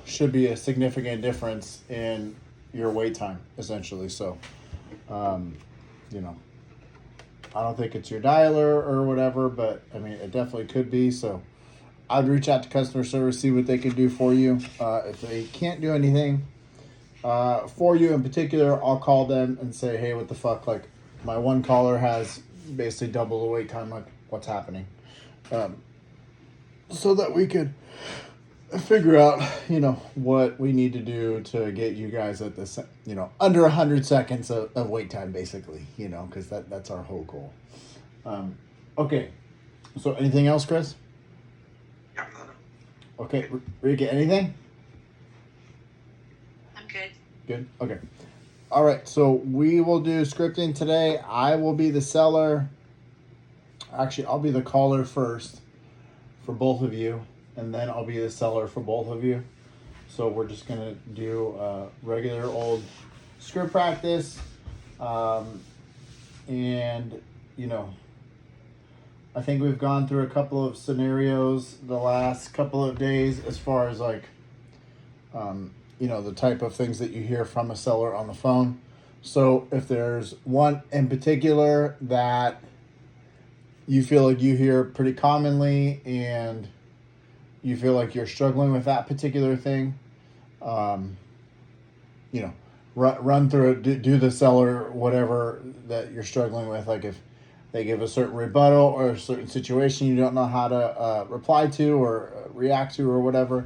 should be a significant difference in your wait time, essentially. So, you know, I don't think it's your dialer or whatever, but I mean, it definitely could be. So I'd reach out to customer service, see what they can do for you. If they can't do anything for you in particular, I'll call them and say, hey, what the fuck? Like, my one caller has basically double the wait time. Like, what's happening? So that we could figure out, what we need to do to get you guys at this, under 100 seconds of wait time, basically, because that's our whole goal. Okay. So anything else, Chris? Yeah. Okay. Rika, anything? I'm good. Good. Okay. All right. So we will do scripting today. I will be the seller. Actually, I'll be the caller first for both of you, and then I'll be the seller for both of you. So we're just going to do regular old script practice. And, I think we've gone through a couple of scenarios the last couple of days as far as like, the type of things that you hear from a seller on the phone. So if there's one in particular that you feel like you hear pretty commonly and you feel like you're struggling with that particular thing, run through it, do the seller whatever that you're struggling with. Like if they give a certain rebuttal or a certain situation you don't know how to reply to or react to or whatever,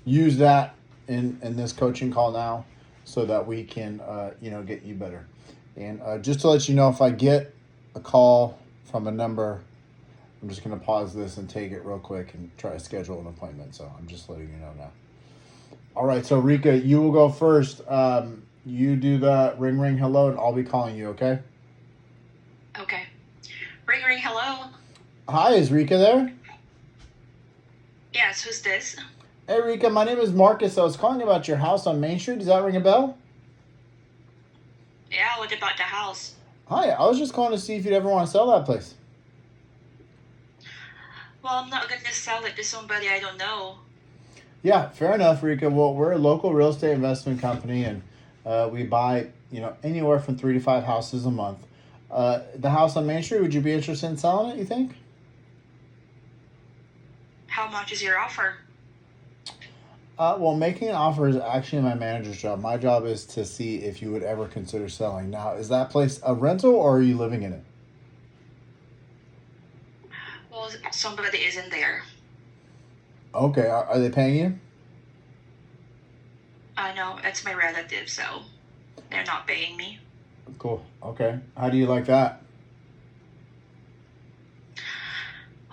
use that in this coaching call now so that we can, get you better. And just to let you know, if I get a call from a number, I'm just going to pause this and take it real quick and try to schedule an appointment. So I'm just letting you know now. All right. So Rika, you will go first. You do the ring, ring, hello, and I'll be calling you. Okay. Okay. Ring, ring, hello. Hi, is Rika there? Yes, who's this? Hey Rika, my name is Marcus. I was calling about your house on Main Street. Does that ring a bell? Yeah, what about the house? Hi, I was just calling to see if you'd ever want to sell that place. Well, I'm not going to sell it to somebody I don't know. Yeah, fair enough, Rika. Well, we're a local real estate investment company, and we buy, anywhere from 3 to 5 houses a month. The house on Main Street, would you be interested in selling it, you think? How much is your offer? Well, making an offer is actually my manager's job. My job is to see if you would ever consider selling. Now, is that place a rental or are you living in it? Well, somebody isn't there. Okay, are they paying you? I know, it's my relative, so they're not paying me. Cool. Okay. How do you like that?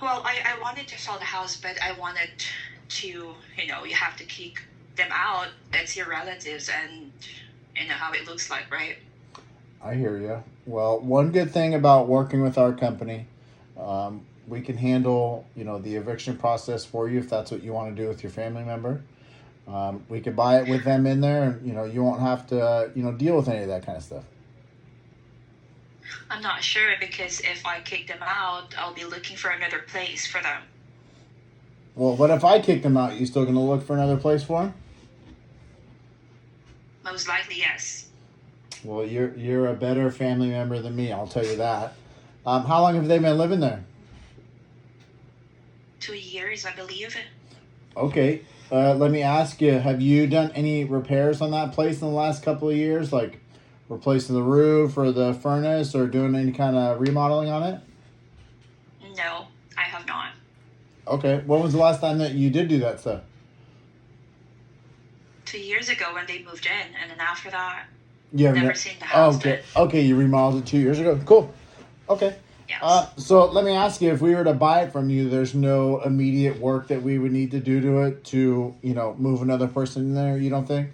Well, I wanted to sell the house, but I wanted to, you have to kick them out. That's your relatives, and you know how it looks like, right? I hear you. Well, one good thing about working with our company, we can handle, the eviction process for you if that's what you want to do with your family member. We could buy it with them in there, and, you won't have to, deal with any of that kind of stuff. I'm not sure, because if I kick them out, I'll be looking for another place for them. Well, what if I kick them out? You still going to look for another place for them? Most likely, yes. Well, you're a better family member than me, I'll tell you that. How long have they been living there? 2 years, I believe. Okay. Let me ask you, have you done any repairs on that place in the last couple of years? Like replacing the roof or the furnace or doing any kind of remodeling on it? No, I have not. Okay. When was the last time that you did do that stuff? 2 years ago when they moved in, and then after that, You have never seen the house. Okay. Okay, you remodeled it 2 years ago. Cool. Okay. Yes. So let me ask you, if we were to buy it from you, there's no immediate work that we would need to do to it to, move another person in there, you don't think?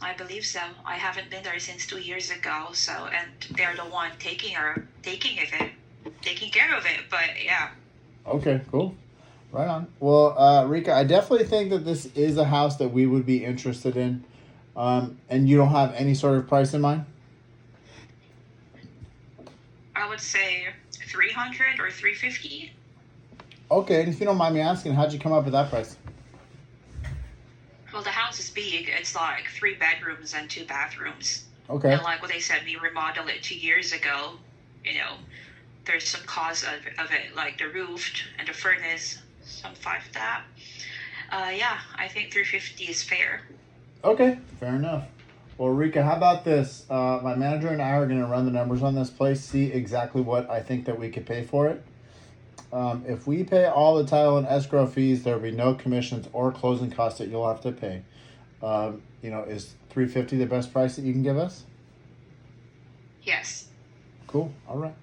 I believe so. I haven't been there since 2 years ago, and they're the one taking care of it, but yeah. Okay, cool. Right on. Well, Rika, I definitely think that this is a house that we would be interested in. And you don't have any sort of price in mind? I would say 300 or 350. Okay, and if you don't mind me asking, how'd you come up with that price? house is big. It's like 3 bedrooms and 2 bathrooms. Okay. And like what they said, we remodeled it 2 years ago. You know, there's some cost of it, like the roof and the furnace, some five of that. Yeah, I think 350 is fair. Okay, fair enough. Well, Rika, how about this? My manager and I are going to run the numbers on this place, see exactly what I think that we could pay for it. If we pay all the title and escrow fees, there will be no commissions or closing costs that you'll have to pay. Is $350 the best price that you can give us? Yes. Cool. All right.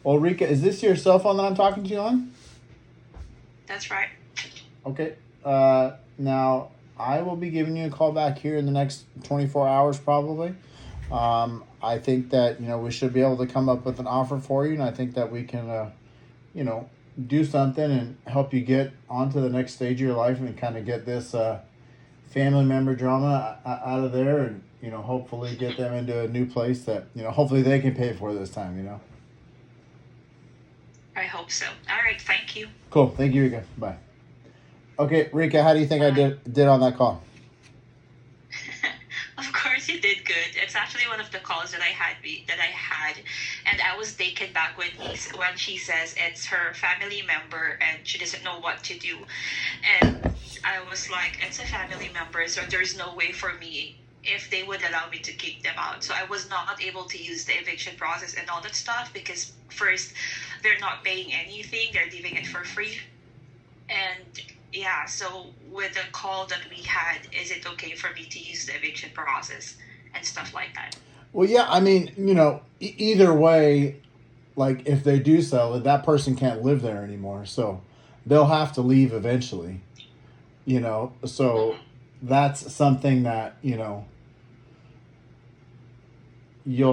Well, Rika, is this your cell phone that I'm talking to you on? That's right. Okay. Now, I will be giving you a call back here in the next 24 hours probably. I think that, we should be able to come up with an offer for you, and I think that we can, do something and help you get onto the next stage of your life and kind of get this family member drama out of there and, hopefully get them into a new place that, hopefully they can pay for this time, I hope so. All right. Thank you. Cool. Thank you, Rika. Bye. Okay, Rika, how do you think I did on that call? Of course, you did good. It's actually one of the calls that I had, and I was taken back when she says it's her family member and she doesn't know what to do, and I was like, it's a family member, so there's no way for me if they would allow me to kick them out. So I was not able to use the eviction process and all that stuff because first, they're not paying anything; they're leaving it for free, and. Yeah, so with the call that we had, is it okay for me to use the eviction process and stuff like that? Well, yeah, I mean, either way, like if they do sell it, that person can't live there anymore. So they'll have to leave eventually, So that's something that, you'll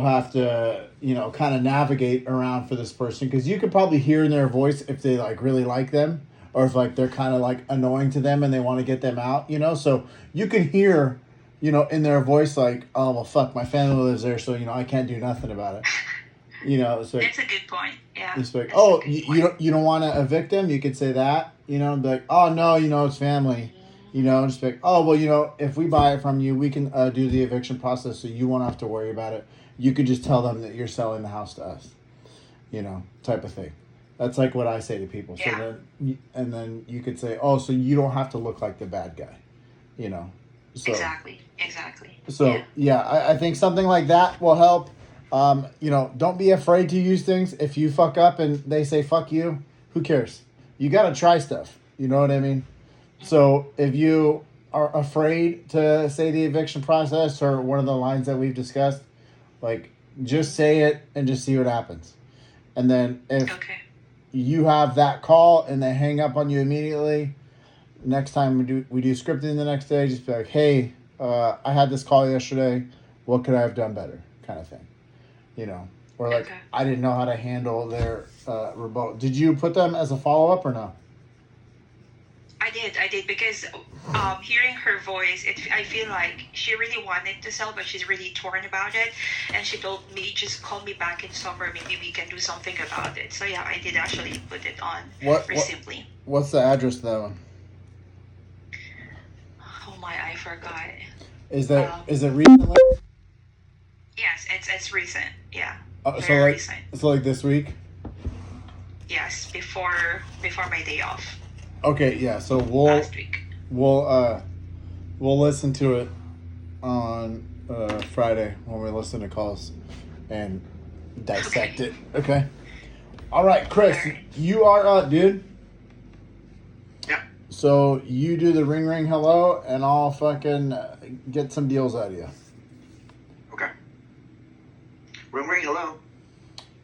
have to, kind of navigate around for this person. Because you could probably hear in their voice if they like really like them. Or if like they're kind of like annoying to them and they want to get them out, so you can hear, in their voice like, oh well, fuck, my family lives there, so I can't do nothing about it. It's like, that's a good point. Yeah. It's like, oh, you don't want to evict them? You could say that, be like, oh no, it's family, just be like, oh well, if we buy it from you, we can do the eviction process, so you won't have to worry about it. You could just tell them that you're selling the house to us, type of thing. That's like what I say to people. Yeah. So then you could say, oh, so you don't have to look like the bad guy, So, Exactly. So I think something like that will help. Don't be afraid to use things. If you fuck up and they say fuck you, who cares? You got to try stuff. You know what I mean? So if you are afraid to say the eviction process or one of the lines that we've discussed, like just say it and just see what happens. And then if you have that call and they hang up on you immediately, next time we do scripting the next day, just be like, hey, I had this call yesterday. What could I have done better? Kind of thing. Or like, I didn't know how to handle their rebuttal. Did you put them as a follow-up or no? I did because hearing her voice, I feel like she really wanted to sell, but she's really torn about it. And she told me, just call me back in summer. Maybe we can do something about it. So yeah, I did actually put it on recently. What's the address of that one? Oh my, I forgot. Is it recently? Yes, it's recent. Yeah, very recent. So like this week? Yes, before my day off. Okay, yeah. So last week. We'll listen to it on Friday when we listen to calls and dissect it. Okay. All right, Chris, you are up, dude. Yeah. So you do the ring hello, and I'll fucking get some deals out of you. Okay. Ring hello.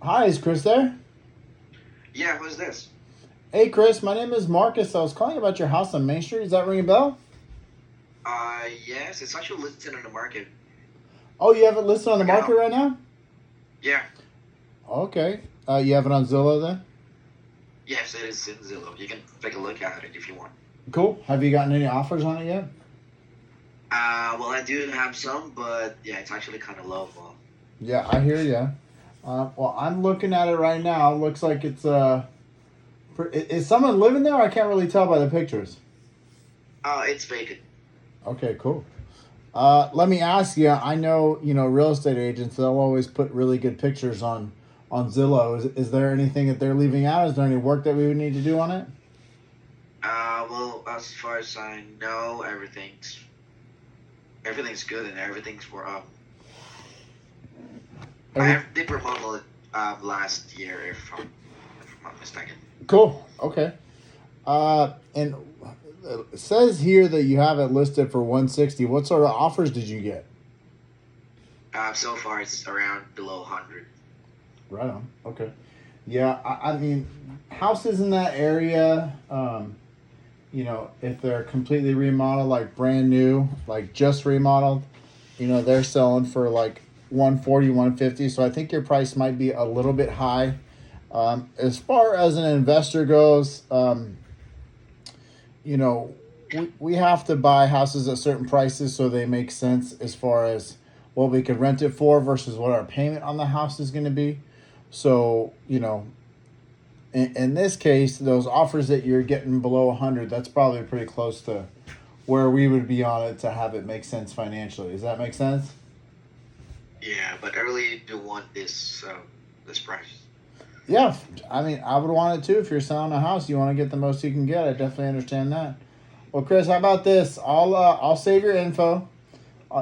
Hi, is Chris there? Yeah, who's this? Hey, Chris, my name is Marcus. I was calling about your house on Main Street. Does that ring a bell? Yes, it's actually listed on the market. Oh, you have it listed on the market right now? Yeah. Okay. You have it on Zillow then? Yes, it is in Zillow. You can take a look at it if you want. Cool. Have you gotten any offers on it yet? Well, I do have some, but yeah, it's actually kind of low. Well. Yeah, I hear ya. Well, I'm looking at it right now. It looks like it's is someone living there? I can't really tell by the pictures. It's vacant. Okay, cool. Let me ask you. I know real estate agents. They'll always put really good pictures on Zillow. Is there anything that they're leaving out? Is there any work that we would need to do on it? Well, as far as I know, everything's good and everything's for Every- they remodeled it last year, if I'm not mistaken. Cool. Okay. And it says here that you have it listed for 160. What sort of offers did you get? So far it's around below 100. Right on. Okay. Yeah, I mean, houses in that area, if they're completely remodeled, like brand new, like just remodeled, they're selling for like 140, 150. So I think your price might be a little bit high. As far as an investor goes, we have to buy houses at certain prices so they make sense as far as what we could rent it for versus what our payment on the house is going to be. So, in this case, those offers that you're getting below 100, that's probably pretty close to where we would be on it to have it make sense financially. Does that make sense? Yeah, but I really do want this price. Yeah, I mean, I would want it too. If you're selling a house, you want to get the most you can get. I definitely understand that. Well, Chris, how about this? I'll save your info.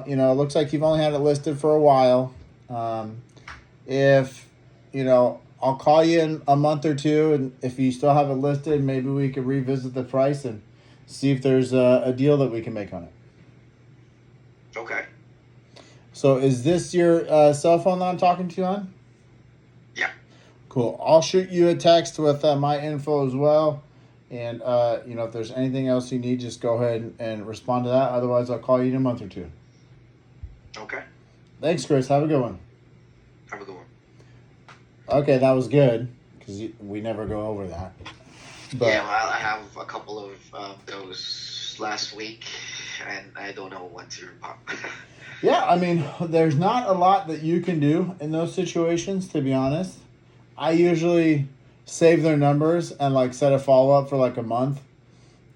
It looks like you've only had it listed for a while. If I'll call you in a month or two, and if you still have it listed, maybe we could revisit the price and see if there's a deal that we can make on it. Okay. So, is this your cell phone that I'm talking to you on? Yeah. Cool. I'll shoot you a text with my info as well. And, if there's anything else you need, just go ahead and respond to that. Otherwise, I'll call you in a month or two. Okay. Thanks, Chris. Have a good one. Have a good one. Okay, that was good because we never go over that. But, yeah, well, I have a couple of those last week, and I don't know when to repop. yeah, I mean, there's not a lot that you can do in those situations, to be honest. I usually save their numbers and set a follow-up for a month.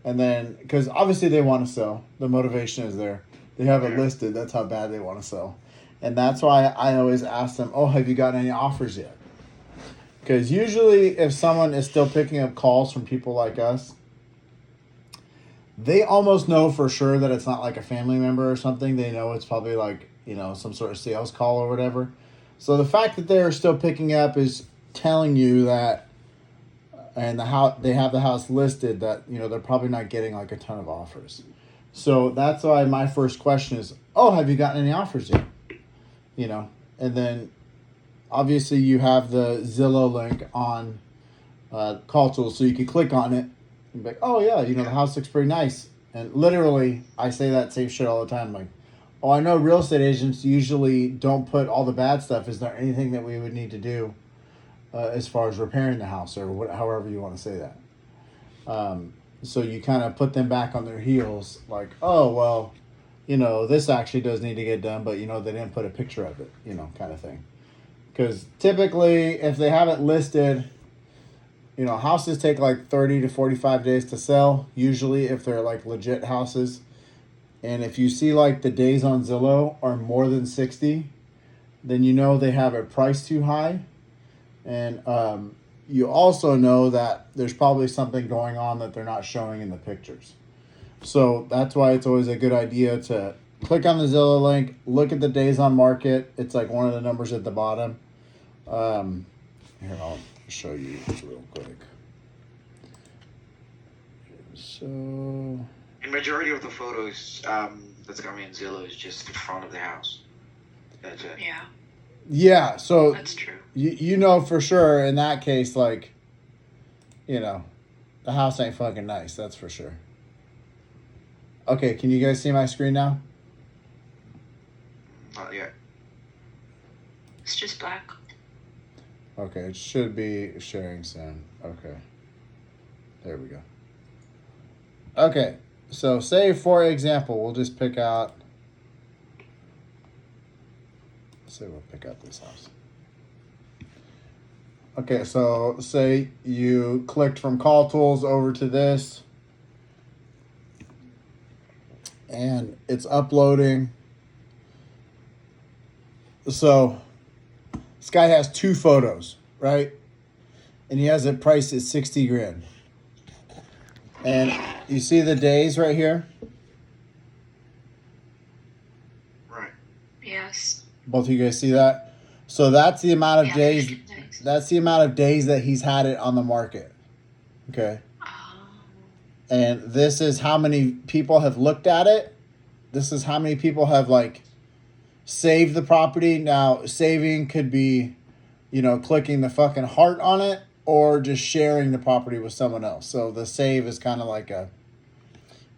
And then, because obviously they want to sell. The motivation is there. They have it listed. That's how bad they want to sell. And that's why I always ask them, oh, have you gotten any offers yet? Because usually if someone is still picking up calls from people like us, they almost know for sure that it's not like a family member or something. They know it's probably some sort of sales call or whatever. So the fact that they're still picking up is telling you that, and they have the house listed, that they're probably not getting a ton of offers. So that's why my first question is, oh, have you gotten any offers yet? And then obviously you have the Zillow link on Call Tools, so you can click on it and be like, oh yeah, the house looks pretty nice. And literally, I say that same shit all the time. Like, oh, I know real estate agents usually don't put all the bad stuff. Is there anything that we would need to do as far as repairing the house or however you want to say that? So you kind of put them back on their heels, like, oh, well, this actually does need to get done, but, they didn't put a picture of it, kind of thing. Because typically, if they have it listed, houses take 30 to 45 days to sell, usually if they're legit houses. And if you see the days on Zillow are more than 60, then they have it priced too high. And you also know that there's probably something going on that they're not showing in the pictures. So that's why it's always a good idea to click on the Zillow link, look at the days on market. It's one of the numbers at the bottom. Here, I'll show you real quick. So, The majority of the photos that's coming in Zillow is just the front of the house. That's it. Yeah, yeah, so that's true. you know for sure in that case, the house ain't fucking nice, that's for sure. Okay, can you guys see my screen now? Not yet. It's just black. Okay, it should be sharing soon. Okay. There we go. Okay, so say for example, we'll just pick out, we'll pick out this house. Okay, so say you clicked from Call Tools over to this, and it's uploading. So this guy has 2 photos, right? And he has it priced at 60 grand. And you see the days right here? Right. Yes. Both of you guys see that? So that's the amount of Yeah, days. nice. That's the amount of days that he's had it on the market. Okay. Oh. And this is how many people have looked at it. This is how many people have like saved the property. Now, saving could be, clicking the fucking heart on it or just sharing the property with someone else. So the save is kind of like a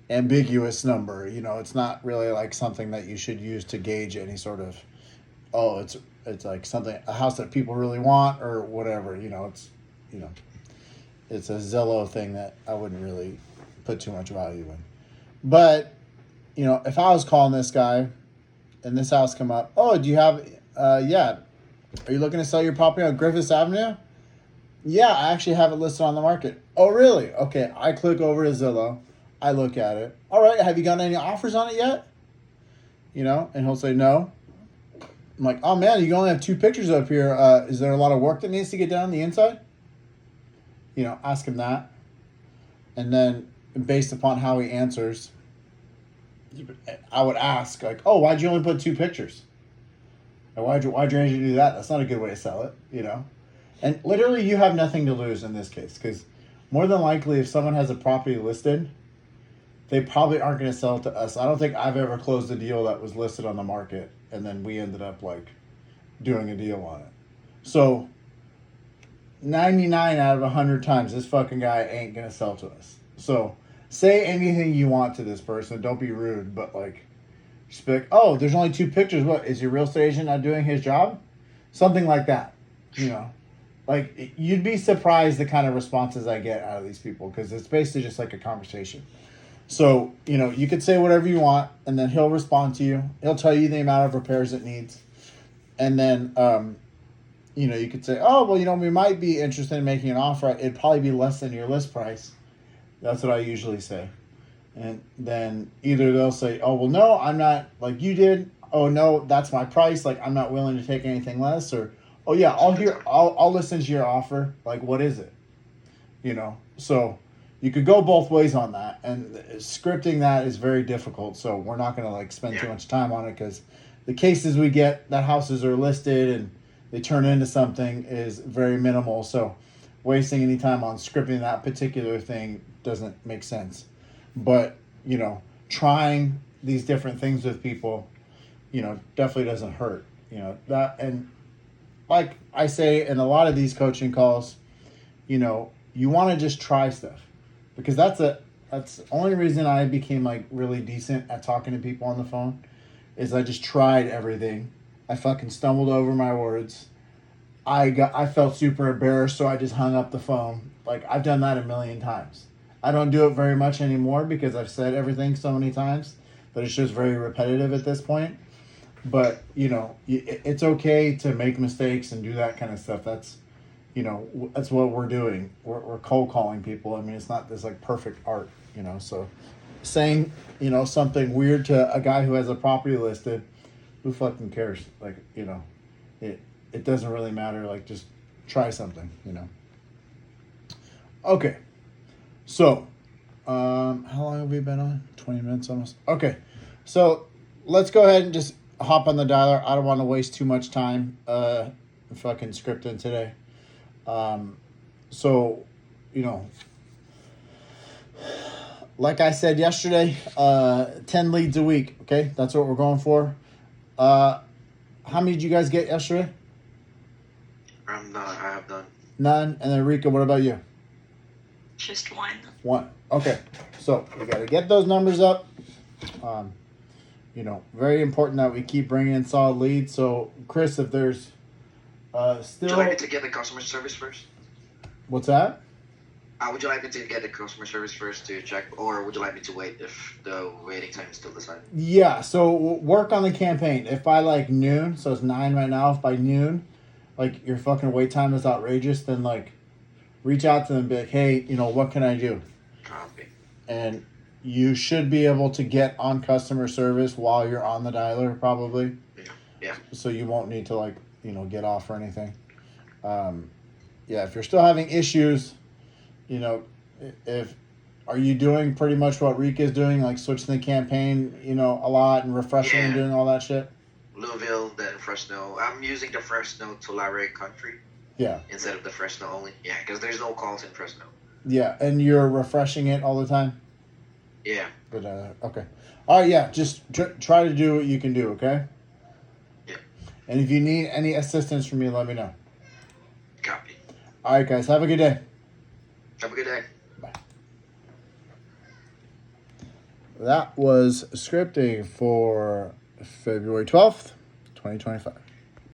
ambiguous number. It's not really like something that you should use to gauge any sort of, it's like something, a house that people really want or whatever. It's a Zillow thing that I wouldn't really put too much value in. But, if I was calling this guy and this house come up, oh, do you have, yeah, are you looking to sell your property on Griffiths Avenue? Yeah, I actually have it listed on the market. Oh, really? Okay, I click over to Zillow. I look at it. All right, have you gotten any offers on it yet? And he'll say no. I'm like, oh man, you only have 2 pictures up here. Is there a lot of work that needs to get done on the inside? Ask him that. And then based upon how he answers, I would ask like, oh, why'd you only put 2 pictures? And why'd you do that? That's not a good way to sell it, And literally you have nothing to lose in this case because more than likely if someone has a property listed, they probably aren't going to sell it to us. I don't think I've ever closed a deal that was listed on the market and then we ended up like doing a deal on it. So 99 out of 100 times this fucking guy ain't going to sell to us. So say anything you want to this person. Don't be rude, but like, just be like, oh, there's only 2 pictures. What, is your real estate agent not doing his job? Something like that, Like, you'd be surprised the kind of responses I get out of these people because it's basically just like a conversation. So, you could say whatever you want, and then he'll respond to you. He'll tell you the amount of repairs it needs. And then, you could say, oh, well, we might be interested in making an offer. It'd probably be less than your list price. That's what I usually say. And then either they'll say, oh, well, no, I'm not like you did. Oh, no, that's my price. Like, I'm not willing to take anything less. Or, oh, yeah, I'll listen to your offer. Like, what is it? So you could go both ways on that. And scripting that is very difficult. So we're not going to, like, spend too much time on it because the cases we get that houses are listed and they turn into something is very minimal. So wasting any time on scripting that particular thing doesn't make sense. But, trying these different things with people, definitely doesn't hurt. That, and like I say in a lot of these coaching calls, you want to just try stuff because that's the only reason I became like really decent at talking to people on the phone is I just tried everything. I fucking stumbled over my words. I felt super embarrassed, so I just hung up the phone. Like, I've done that a million times. I don't do it very much anymore because I've said everything so many times, but it's just very repetitive at this point. But, it's okay to make mistakes and do that kind of stuff. That's, that's what we're doing. We're cold calling people. I mean, it's not this like perfect art, so saying, something weird to a guy who has a property listed, who fucking cares? Like, it doesn't really matter. Like, just try something, Okay. So, how long have we been on? 20 minutes almost. Okay. So, let's go ahead and just hop on the dialer. I don't want to waste too much time fucking scripting today. So, like I said yesterday, 10 leads a week. Okay. That's what we're going for. How many did you guys get yesterday? I have none. None. And then Rika, what about you? Just one. One. Okay. So we got to get those numbers up. Very important that we keep bringing in solid leads. So, Chris, if there's still... Would you like me to get the customer service first? What's that? Would you like me to get the customer service first to check, or would you like me to wait if the waiting time is still the same? Yeah. So work on the campaign. If by like noon, so it's 9 right now, if by noon, like your fucking wait time is outrageous, then like reach out to them and be like, hey, what can I do? Copy. And you should be able to get on customer service while you're on the dialer, probably. Yeah. Yeah. So you won't need to like, get off or anything. Yeah, if you're still having issues, if are you doing pretty much what Rika is doing, like switching the campaign, a lot and refreshing and Yeah. doing all that shit? Louisville, then Fresno. I'm using the Fresno Tulare country Yeah. instead of the Fresno only. Yeah, because there's no calls in Fresno. Yeah, and you're refreshing it all the time? Yeah. But, okay. All right, yeah, just try to do what you can do, okay? Yeah. And if you need any assistance from me, let me know. Copy. All right, guys, have a good day. Have a good day. Bye. That was scripting for February 12th, 2025.